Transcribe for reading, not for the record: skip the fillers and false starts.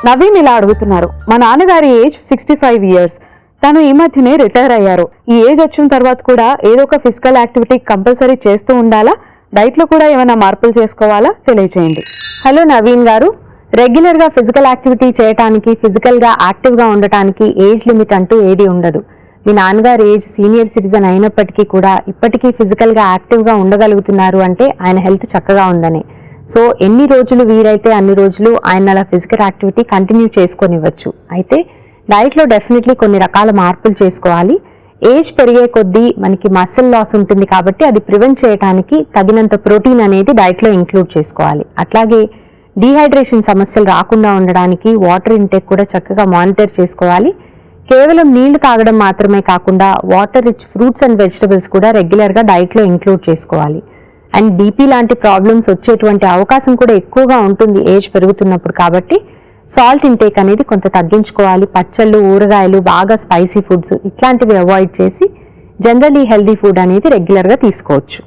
నవీన్ ఇలా అడుగుతున్నారు, మా నాన్నగారి ఏజ్ 65 years. తను ఈ మధ్యనే రిటైర్ అయ్యారు. ఈ ఏజ్ వచ్చిన తర్వాత కూడా ఏదో ఒక ఫిజికల్ యాక్టివిటీ కంపల్సరీ చేస్తూ ఉండాలా? డైట్ లో కూడా ఏమైనా మార్పులు చేసుకోవాలా? తెలియజేయండి. హలో నవీన్ గారు, రెగ్యులర్ గా ఫిజికల్ యాక్టివిటీ చేయడానికి, ఫిజికల్ గా యాక్టివ్ గా ఉండటానికి ఏజ్ లిమిట్ అంటూ ఏది ఉండదు. మీ నాన్నగారు ఏజ్ సీనియర్ సిటిజన్ అయినప్పటికీ కూడా ఇప్పటికీ ఫిజికల్ గా యాక్టివ్ గా ఉండగలుగుతున్నారు అంటే ఆయన హెల్త్ చక్కగా ఉందని. సో ఎన్ని రోజులు వీలైతే అన్ని రోజులు ఆయన అలా ఫిజికల్ యాక్టివిటీ కంటిన్యూ చేసుకొనివ్వచ్చు. అయితే డైట్లో డెఫినెట్లీ కొన్ని రకాల మార్పులు చేసుకోవాలి. ఏజ్ పెరిగే కొద్దీ మనకి మసిల్ లాస్ ఉంటుంది కాబట్టి అది ప్రివెంట్ చేయడానికి తగినంత ప్రోటీన్ అనేది డైట్లో ఇంక్లూడ్ చేసుకోవాలి. అట్లాగే డీహైడ్రేషన్ సమస్యలు రాకుండా ఉండడానికి వాటర్ ఇంటేక్ కూడా చక్కగా మానిటర్ చేసుకోవాలి. కేవలం నీళ్లు తాగడం మాత్రమే కాకుండా water rich fruits and vegetables కూడా రెగ్యులర్గా డైట్లో ఇంక్లూడ్ చేసుకోవాలి. అండ్ బీపీ లాంటి ప్రాబ్లమ్స్ వచ్చేటువంటి అవకాశం కూడా ఎక్కువగా ఉంటుంది ఏజ్ పెరుగుతున్నప్పుడు. కాబట్టి సాల్ట్ ఇంటేక్ అనేది కొంత తగ్గించుకోవాలి. పచ్చళ్ళు, ఊరగాయలు, బాగా స్పైసీ ఫుడ్స్ ఇట్లాంటివి అవాయిడ్ చేసి జనరల్లీ హెల్దీ ఫుడ్ అనేది రెగ్యులర్గా తీసుకోవచ్చు.